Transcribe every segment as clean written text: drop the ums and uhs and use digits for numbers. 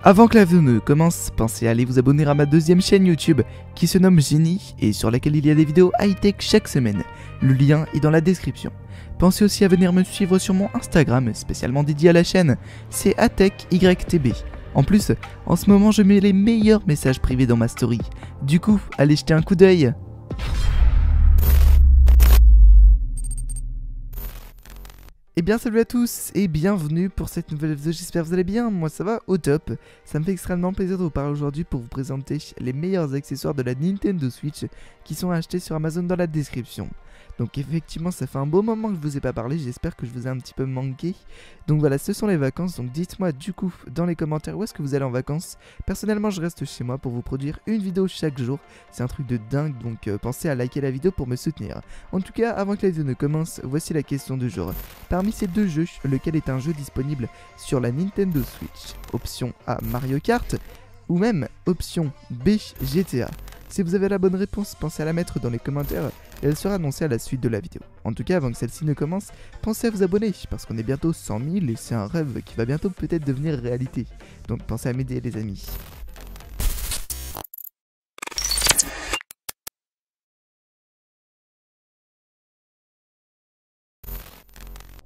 Avant que la vidéo ne commence, pensez à aller vous abonner à ma deuxième chaîne YouTube qui se nomme Genie et sur laquelle il y a des vidéos high-tech chaque semaine. Le lien est dans la description. Pensez aussi à venir me suivre sur mon Instagram spécialement dédié à la chaîne, c'est ATechYTB. En plus, en ce moment je mets les meilleurs messages privés dans ma story. Du coup, allez jeter un coup d'œil. Et bien salut à tous et bienvenue pour cette nouvelle vidéo, j'espère que vous allez bien, moi ça va au top. Ça me fait extrêmement plaisir de vous parler aujourd'hui pour vous présenter les meilleurs accessoires de la Nintendo Switch qui sont achetés sur Amazon dans la description. Donc effectivement ça fait un beau moment que je vous ai pas parlé, j'espère que je vous ai un petit peu manqué. Donc voilà, ce sont les vacances, donc dites-moi du coup dans les commentaires où est-ce que vous allez en vacances. Personnellement je reste chez moi pour vous produire une vidéo chaque jour, c'est un truc de dingue, donc pensez à liker la vidéo pour me soutenir. En tout cas, avant que la vidéo ne commence, voici la question du jour. Parmi ces deux jeux, lequel est un jeu disponible sur la Nintendo Switch? Option A, Mario Kart, ou même option B, GTA. Si vous avez la bonne réponse, pensez à la mettre dans les commentaires et elle sera annoncée à la suite de la vidéo. En tout cas, avant que celle-ci ne commence, pensez à vous abonner parce qu'on est bientôt 100 000 et c'est un rêve qui va bientôt peut-être devenir réalité. Donc pensez à m'aider les amis.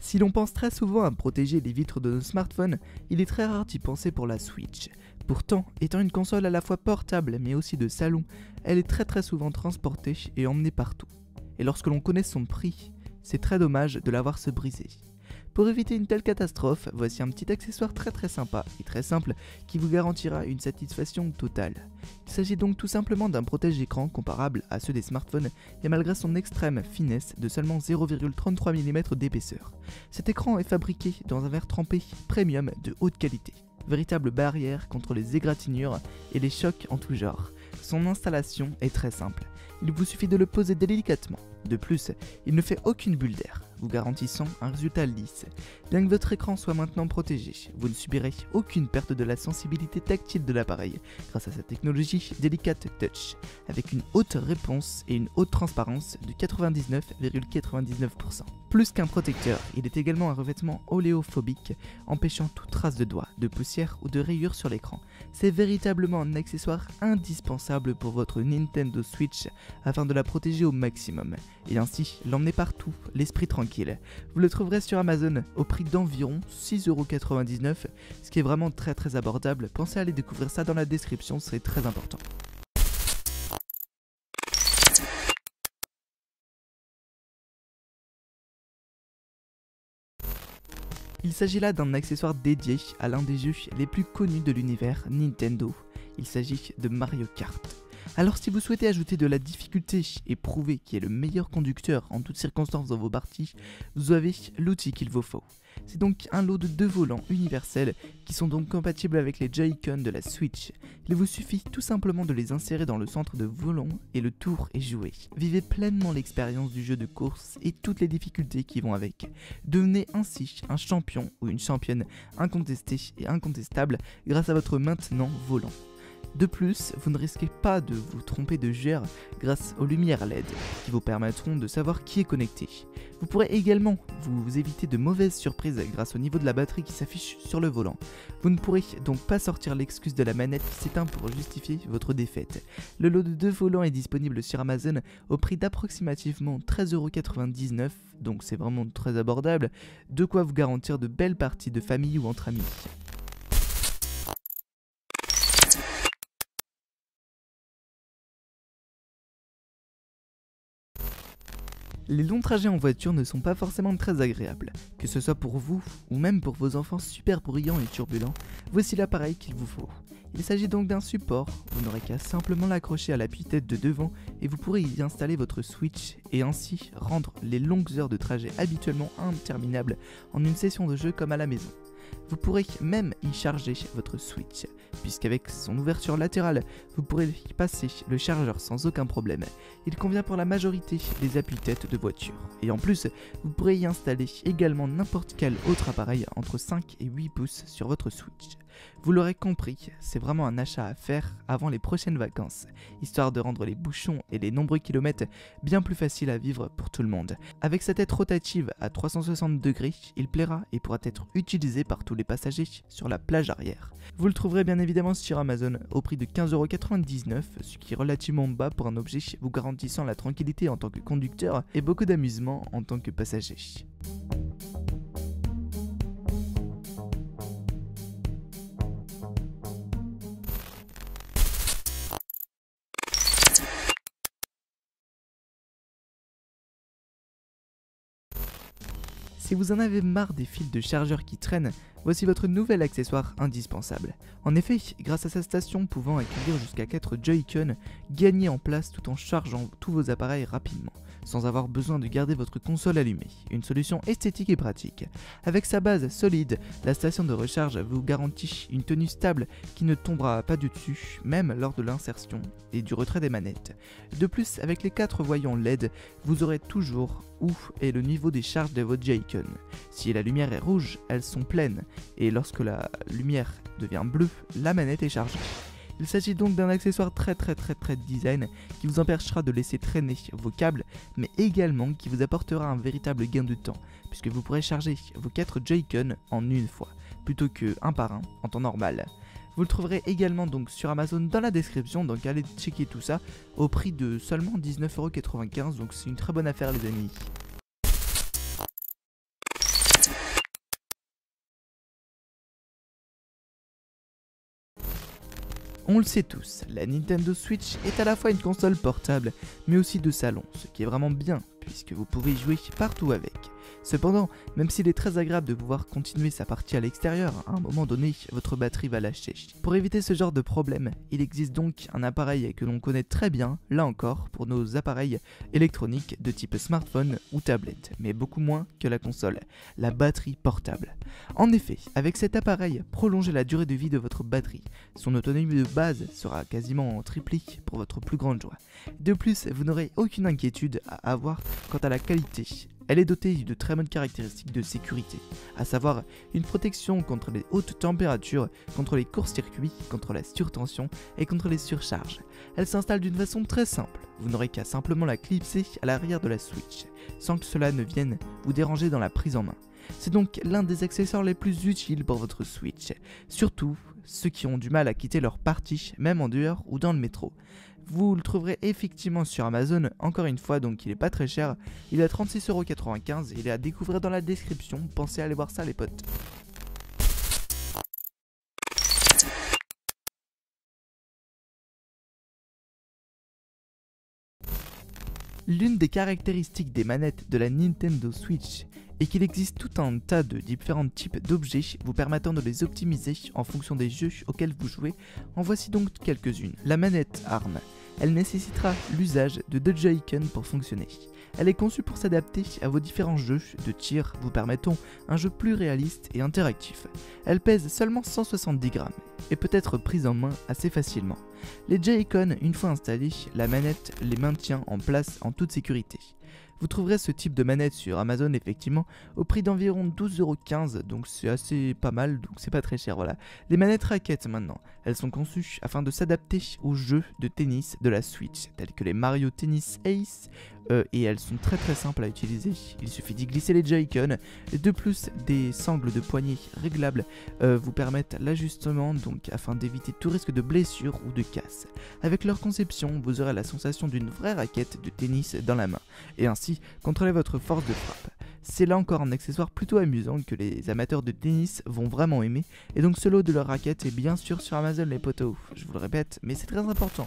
Si l'on pense très souvent à protéger les vitres de nos smartphones, il est très rare d'y penser pour la Switch. Pourtant, étant une console à la fois portable mais aussi de salon, elle est très souvent transportée et emmenée partout. Et lorsque l'on connaît son prix, c'est très dommage de la voir se briser. Pour éviter une telle catastrophe, voici un petit accessoire très sympa et très simple qui vous garantira une satisfaction totale. Il s'agit donc tout simplement d'un protège-écran comparable à ceux des smartphones et malgré son extrême finesse de seulement 0,33 mm d'épaisseur. Cet écran est fabriqué dans un verre trempé premium de haute qualité. Véritable barrière contre les égratignures et les chocs en tout genre. Son installation est très simple, il vous suffit de le poser délicatement. De plus, il ne fait aucune bulle d'air, vous garantissant un résultat lisse. Bien que votre écran soit maintenant protégé, vous ne subirez aucune perte de la sensibilité tactile de l'appareil grâce à sa technologie Delicate Touch, avec une haute réponse et une haute transparence de 99,99%. Plus qu'un protecteur, il est également un revêtement oléophobique, empêchant toute trace de doigts, de poussière ou de rayures sur l'écran. C'est véritablement un accessoire indispensable pour votre Nintendo Switch afin de la protéger au maximum et ainsi l'emmener partout, l'esprit tranquille. Vous le trouverez sur Amazon au prix d'environ 6,99€, ce qui est vraiment très abordable. Pensez à aller découvrir ça dans la description, c'est très important. Il s'agit là d'un accessoire dédié à l'un des jeux les plus connus de l'univers Nintendo. Il s'agit de Mario Kart. Alors si vous souhaitez ajouter de la difficulté et prouver qui est le meilleur conducteur en toutes circonstances dans vos parties, vous avez l'outil qu'il vous faut. C'est donc un lot de 2 volants universels qui sont donc compatibles avec les Joy-Con de la Switch. Il vous suffit tout simplement de les insérer dans le centre de volant et le tour est joué. Vivez pleinement l'expérience du jeu de course et toutes les difficultés qui vont avec. Devenez ainsi un champion ou une championne incontesté et incontestable grâce à votre maintenant volant. De plus, vous ne risquez pas de vous tromper de gère grâce aux lumières LED qui vous permettront de savoir qui est connecté. Vous pourrez également vous éviter de mauvaises surprises grâce au niveau de la batterie qui s'affiche sur le volant. Vous ne pourrez donc pas sortir l'excuse de la manette qui s'éteint pour justifier votre défaite. Le lot de 2 volants est disponible sur Amazon au prix d'approximativement 13,99€, donc c'est vraiment très abordable, de quoi vous garantir de belles parties de famille ou entre amis. Les longs trajets en voiture ne sont pas forcément très agréables, que ce soit pour vous ou même pour vos enfants super bruyants et turbulents, voici l'appareil qu'il vous faut. Il s'agit donc d'un support, vous n'aurez qu'à simplement l'accrocher à l'appui-tête de devant et vous pourrez y installer votre Switch et ainsi rendre les longues heures de trajet habituellement interminables en une session de jeu comme à la maison. Vous pourrez même y charger votre Switch, puisqu'avec son ouverture latérale, vous pourrez y passer le chargeur sans aucun problème. Il convient pour la majorité des appuis-têtes de voiture. Et en plus, vous pourrez y installer également n'importe quel autre appareil entre 5 et 8 pouces sur votre Switch. Vous l'aurez compris, c'est vraiment un achat à faire avant les prochaines vacances, histoire de rendre les bouchons et les nombreux kilomètres bien plus faciles à vivre pour tout le monde. Avec sa tête rotative à 360 degrés, il plaira et pourra être utilisé par tout le monde. les passagers sur la plage arrière. Vous le trouverez bien évidemment sur Amazon au prix de 15,99 €, ce qui est relativement bas pour un objet vous garantissant la tranquillité en tant que conducteur et beaucoup d'amusement en tant que passager. Si vous en avez marre des fils de chargeurs qui traînent, voici votre nouvel accessoire indispensable. En effet, grâce à sa station pouvant accueillir jusqu'à 4 Joy-Con, gagnez en place tout en chargeant tous vos appareils rapidement, sans avoir besoin de garder votre console allumée. Une solution esthétique et pratique. Avec sa base solide, la station de recharge vous garantit une tenue stable qui ne tombera pas du dessus, même lors de l'insertion et du retrait des manettes. De plus, avec les 4 voyants LED, vous aurez toujours où est le niveau des charges de votre Joy-Con. Si la lumière est rouge, elles sont pleines, et lorsque la lumière devient bleue, la manette est chargée. Il s'agit donc d'un accessoire très design qui vous empêchera de laisser traîner vos câbles, mais également qui vous apportera un véritable gain de temps, puisque vous pourrez charger vos 4 Joy-Con en une fois, plutôt que un par un en temps normal. Vous le trouverez également donc sur Amazon dans la description, donc allez checker tout ça au prix de seulement 19,95 €, donc c'est une très bonne affaire les amis. On le sait tous, la Nintendo Switch est à la fois une console portable, mais aussi de salon, ce qui est vraiment bien, puisque vous pouvez y jouer partout avec. Cependant, même s'il est très agréable de pouvoir continuer sa partie à l'extérieur, à un moment donné, votre batterie va lâcher. Pour éviter ce genre de problème, il existe donc un appareil que l'on connaît très bien, là encore, pour nos appareils électroniques de type smartphone ou tablette, mais beaucoup moins que la console, la batterie portable. En effet, avec cet appareil, prolongez la durée de vie de votre batterie. Son autonomie de base sera quasiment triplée pour votre plus grande joie. De plus, vous n'aurez aucune inquiétude à avoir quant à la qualité. Elle est dotée de très bonnes caractéristiques de sécurité, à savoir une protection contre les hautes températures, contre les courts-circuits, contre la surtension et contre les surcharges. Elle s'installe d'une façon très simple, vous n'aurez qu'à simplement la clipser à l'arrière de la Switch, sans que cela ne vienne vous déranger dans la prise en main. C'est donc l'un des accessoires les plus utiles pour votre Switch, surtout ceux qui ont du mal à quitter leur partie, même en dehors ou dans le métro. Vous le trouverez effectivement sur Amazon, encore une fois, donc il est pas très cher, il est à 36,95 €, il est à découvrir dans la description, pensez à aller voir ça les potes. L'une des caractéristiques des manettes de la Nintendo Switch est qu'il existe tout un tas de différents types d'objets vous permettant de les optimiser en fonction des jeux auxquels vous jouez. En voici donc quelques-unes. La manette ARM. Elle nécessitera l'usage de 2 Joy-Con pour fonctionner. Elle est conçue pour s'adapter à vos différents jeux de tir vous permettant un jeu plus réaliste et interactif. Elle pèse seulement 170 grammes et peut être prise en main assez facilement. Les Joy-Con, une fois installés, la manette les maintient en place en toute sécurité. Vous trouverez ce type de manette sur Amazon effectivement au prix d'environ 12,15 €, donc c'est assez pas mal, donc c'est pas très cher, voilà. Les manettes raquettes maintenant, elles sont conçues afin de s'adapter aux jeux de tennis de la Switch, tels que les Mario Tennis Ace, et elles sont très simples à utiliser. Il suffit d'y glisser les Joy-Con. De plus, des sangles de poignée réglables vous permettent l'ajustement, donc afin d'éviter tout risque de blessure ou de casse. Avec leur conception, vous aurez la sensation d'une vraie raquette de tennis dans la main, et ainsi contrôler votre force de frappe. C'est là encore un accessoire plutôt amusant que les amateurs de tennis vont vraiment aimer, et donc ce lot de leur raquette est bien sûr sur Amazon les potos, je vous le répète, mais c'est très important.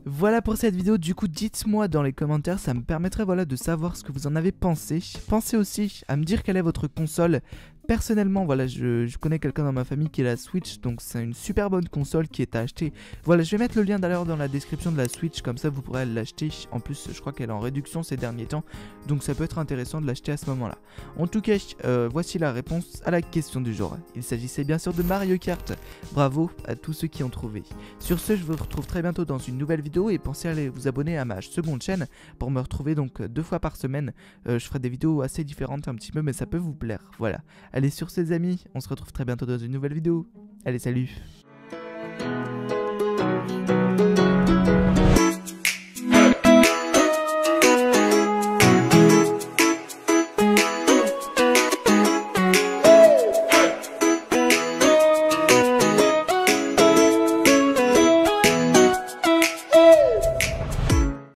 Voilà pour cette vidéo, du coup dites-moi dans les commentaires, ça me permettrait de savoir ce que vous en avez pensé. Pensez aussi à me dire quelle est votre console. Personnellement, je connais quelqu'un dans ma famille qui a la Switch, donc c'est une super bonne console qui est à acheter. Voilà, je vais mettre le lien d'ailleurs dans la description de la Switch, comme ça vous pourrez l'acheter. En plus, je crois qu'elle est en réduction ces derniers temps, donc ça peut être intéressant de l'acheter à ce moment-là. En tout cas, voici la réponse à la question du jour. Il s'agissait bien sûr de Mario Kart. Bravo à tous ceux qui ont trouvé. Sur ce, je vous retrouve très bientôt dans une nouvelle vidéo et pensez à aller vous abonner à ma seconde chaîne pour me retrouver donc 2 fois par semaine. Je ferai des vidéos assez différentes un petit peu, mais ça peut vous plaire. Voilà. Allez, sur ces amis, on se retrouve très bientôt dans une nouvelle vidéo. Allez, salut!